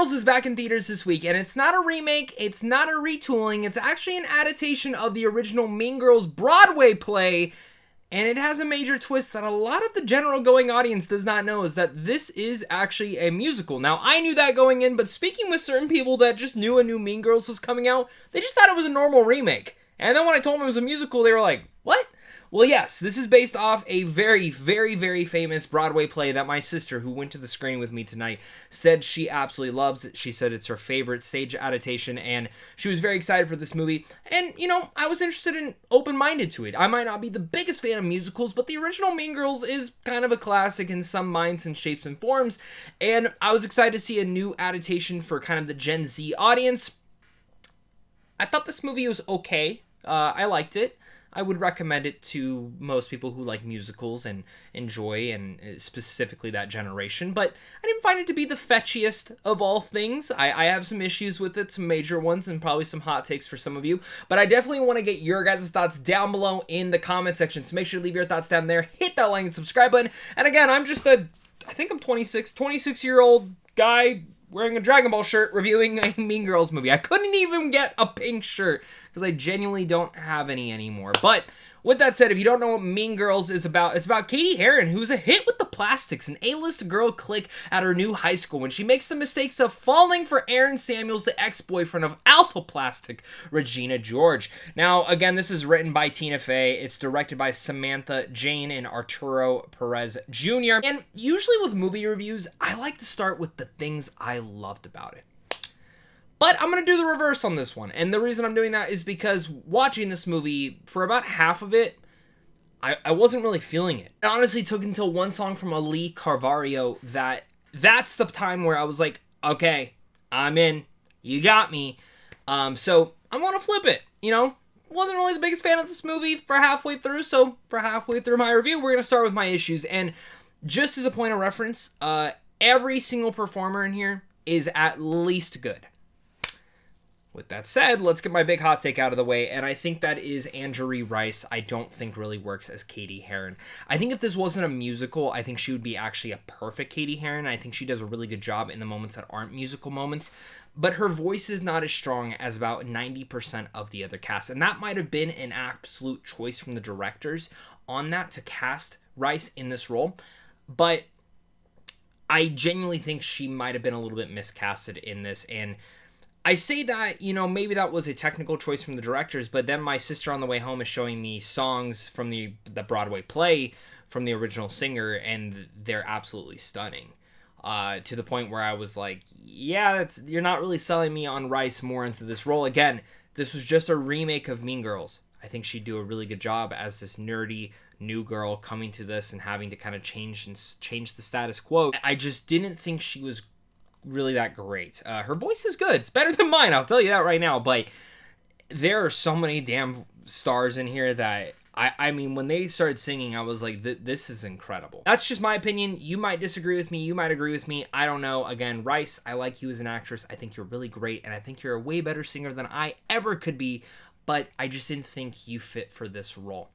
Girls is back in theaters this week, and it's not a remake, it's not a retooling, it's actually an adaptation of the original Mean Girls Broadway play, and it has a major twist that a lot of the general going audience does not know, is that this is actually a musical. Now, I knew that going in, but speaking with certain people that just knew a new Mean Girls was coming out, they just thought it was a normal remake. And then when I told them it was a musical, they were like, what? Well, yes, this is based off a very, very, very famous Broadway play that my sister, who went to the screening with me tonight, said she absolutely loves it. She said it's her favorite stage adaptation, and she was very excited for this movie. And, you know, I was interested and open-minded to it. I might not be the biggest fan of musicals, but the original Mean Girls is kind of a classic in some minds and shapes and forms. And I was excited to see a new adaptation for kind of the Gen Z audience. I thought this movie was okay. I liked it. I would recommend it to most people who like musicals and enjoy, and specifically that generation, but I didn't find it to be the fetchiest of all things. I have some issues with it, some major ones, and probably some hot takes for some of you, but I definitely want to get your guys' thoughts down below in the comment section, so make sure to leave your thoughts down there, hit that like and subscribe button, and again, I'm just I think I'm 26-year-old guy wearing a Dragon Ball shirt reviewing a Mean Girls movie. I couldn't even get a pink shirt because I genuinely don't have any anymore. But with that said, if you don't know what Mean Girls is about, it's about Cady Heron, who's a hit with the Plastics, an A-list girl clique at her new high school, when she makes the mistakes of falling for Aaron Samuels, the ex-boyfriend of Alpha Plastic, Regina George. Now, again, this is written by Tina Fey. It's directed by Samantha Jane and Arturo Perez Jr. And usually with movie reviews, I like to start with the things I loved about it. But I'm going to do the reverse on this one. And the reason I'm doing that is because watching this movie, for about half of it, I wasn't really feeling it. It honestly took until one song from Auli'i Cravalho that's the time where I was like, okay, I'm in. You got me. So I'm going to flip it, you know? Wasn't really the biggest fan of this movie for halfway through, so for halfway through my review, we're going to start with my issues. And just as a point of reference, every single performer in here is at least good. With that said, let's get my big hot take out of the way, and I think that is Angourie Rice. I don't think really works as Cady Heron. I think if this wasn't a musical, I think she would be actually a perfect Cady Heron. I think she does a really good job in the moments that aren't musical moments, but her voice is not as strong as about 90% of the other cast, and that might have been an absolute choice from the directors on that to cast Rice in this role, but I genuinely think she might have been a little bit miscasted in this, and I say that, you know, maybe that was a technical choice from the directors, but then my sister on the way home is showing me songs from the Broadway play from the original singer, and they're absolutely stunning. To the point where I was like, yeah, you're not really selling me on Rice more into this role. Again, this was just a remake of Mean Girls. I think she'd do a really good job as this nerdy new girl coming to this and having to kind of change the status quo. I just didn't think she was really that great. Her voice is good. It's better than mine, I'll tell you that right now, but there are so many damn stars in here that I mean, when they started singing, I was like, this is incredible. That's just my opinion. You might disagree with me. You might agree with me. I don't know. Again, Rice, I like you as an actress. I think you're really great, and I think you're a way better singer than I ever could be, but I just didn't think you fit for this role.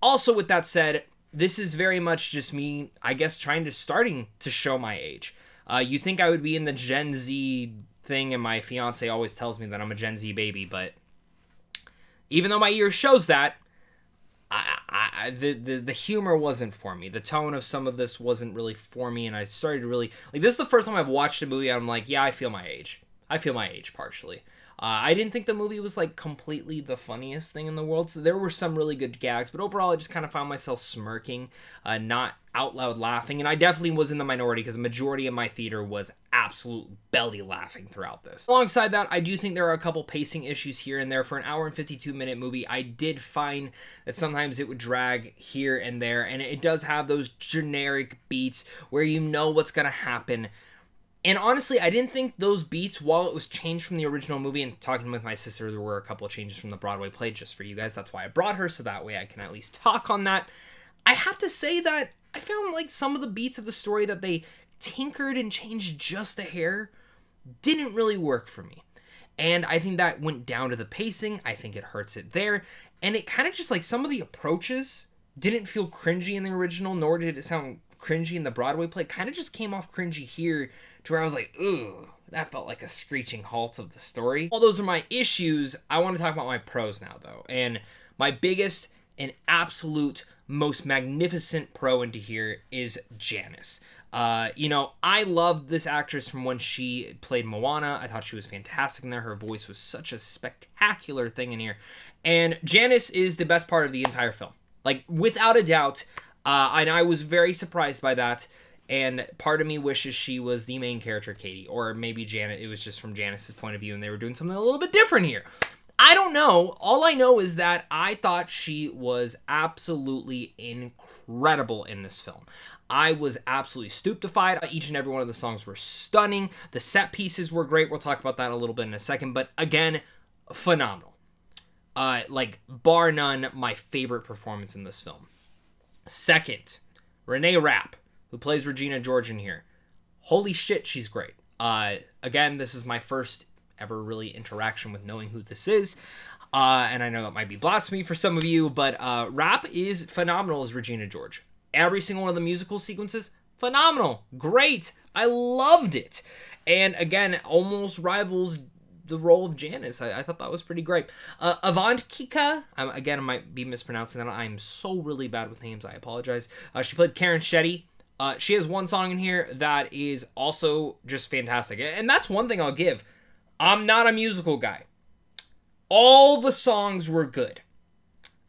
Also, with that said, this is very much just me, I guess, starting to show my age. You think I would be in the Gen Z thing, and my fiance always tells me that I'm a Gen Z baby, but even though my ear shows that, the humor wasn't for me. The tone of some of this wasn't really for me, and I started to really... Like, this is the first time I've watched a movie, and I'm like, yeah, I feel my age. I feel my age, partially. I didn't think the movie was, like, completely the funniest thing in the world, so there were some really good gags, but overall I just kind of found myself smirking, not out loud laughing, and I definitely was in the minority because the majority of my theater was absolute belly laughing throughout this. Alongside that, I do think there are a couple pacing issues here and there. For an hour and 52-minute movie, I did find that sometimes it would drag here and there, and it does have those generic beats where you know what's going to happen. And honestly, I didn't think those beats, while it was changed from the original movie, and talking with my sister, there were a couple of changes from the Broadway play just for you guys. That's why I brought her, so that way I can at least talk on that. I have to say that I found like some of the beats of the story that they tinkered and changed just a hair didn't really work for me. And I think that went down to the pacing. I think it hurts it there. And it kind of just like some of the approaches didn't feel cringy in the original, nor did it sound cringy in the Broadway play. Kind of just came off cringy here to where I was like, ooh, that felt like a screeching halt of the story. All those are my issues. I want to talk about my pros now, though. And my biggest and absolute most magnificent pro into here is Janis. I loved this actress from when she played Moana. I thought she was fantastic in there. Her voice was such a spectacular thing in here. And Janis is the best part of the entire film. Like, without a doubt. And I was very surprised by that. And part of me wishes she was the main character, Cady. Or maybe Janet, it was just from Janis's point of view and they were doing something a little bit different here. I don't know. All I know is that I thought she was absolutely incredible in this film. I was absolutely stupefied. Each and every one of the songs were stunning. The set pieces were great. We'll talk about that a little bit in a second. But again, phenomenal. Bar none, my favorite performance in this film. Second, Reneé Rapp, who plays Regina George in here. Holy shit, she's great. Again, this is my first ever really interaction with knowing who this is. And I know that might be blasphemy for some of you, but Rapp is phenomenal as Regina George. Every single one of the musical sequences, phenomenal. Great. I loved it. And again, almost rivals the role of Janis. I thought that was pretty great. Avantika, again, I might be mispronouncing that. I'm so really bad with names. I apologize. She played Karen Shetty. She has one song in here that is also just fantastic. And that's one thing I'll give. I'm not a musical guy. All the songs were good.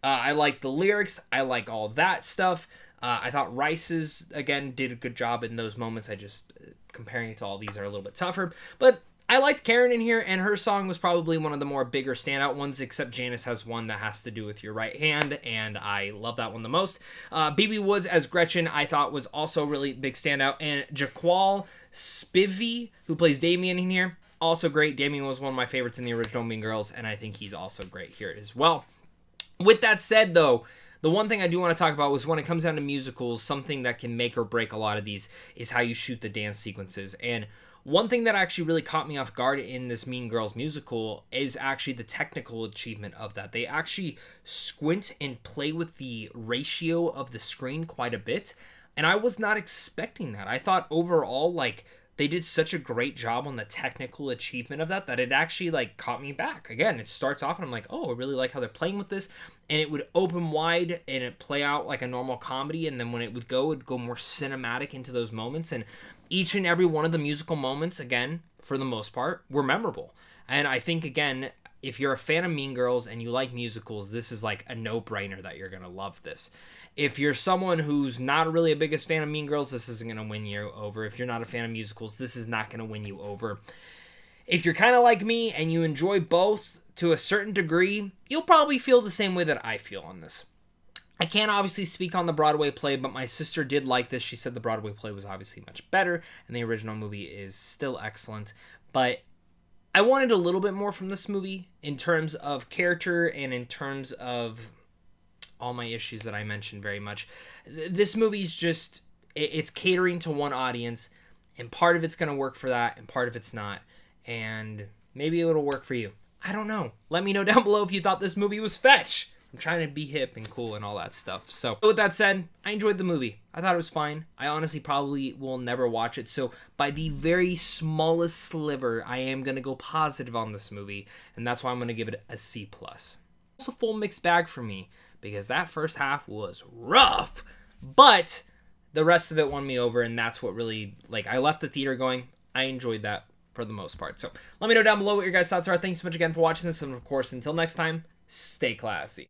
I like the lyrics. I like all that stuff. I thought Rice's, again, did a good job in those moments. I just, comparing it to all these are a little bit tougher. But I liked Karen in here, and her song was probably one of the more bigger standout ones, except Janis has one that has to do with your right hand, and I love that one the most. Bebe Wood as Gretchen, I thought was also a really big standout, and Jaquel Spivey, who plays Damian in here, also great. Damian was one of my favorites in the original Mean Girls, and I think he's also great here as well. With that said, though, the one thing I do want to talk about was when it comes down to musicals, something that can make or break a lot of these is how you shoot the dance sequences. And one thing that actually really caught me off guard in this Mean Girls musical is actually the technical achievement of that. They actually squint and play with the ratio of the screen quite a bit, and I was not expecting that. I thought overall, they did such a great job on the technical achievement of that it actually, caught me back. Again, it starts off and I'm like, oh, I really like how they're playing with this, and it would open wide and it play out like a normal comedy, and then when it would go more cinematic into those moments, and each and every one of the musical moments, again, for the most part, were memorable. And I think, again, if you're a fan of Mean Girls and you like musicals, this is like a no-brainer that you're going to love this. If you're someone who's not really a biggest fan of Mean Girls, this isn't going to win you over. If you're not a fan of musicals, this is not going to win you over. If you're kind of like me and you enjoy both to a certain degree, you'll probably feel the same way that I feel on this. I can't obviously speak on the Broadway play, but my sister did like this. She said the Broadway play was obviously much better, and the original movie is still excellent. But I wanted a little bit more from this movie in terms of character and in terms of all my issues that I mentioned very much. This movie's just, it's catering to one audience, and part of it's going to work for that, and part of it's not. And maybe it'll work for you. I don't know. Let me know down below if you thought this movie was fetch. I'm trying to be hip and cool and all that stuff. So with that said, I enjoyed the movie. I thought it was fine. I honestly probably will never watch it. So by the very smallest sliver, I am going to go positive on this movie. And that's why I'm going to give it a C+. It's a full mixed bag for me because that first half was rough. But the rest of it won me over. And that's what really, I left the theater going, I enjoyed that for the most part. So let me know down below what your guys' thoughts are. Thanks so much again for watching this. And of course, until next time, stay classy.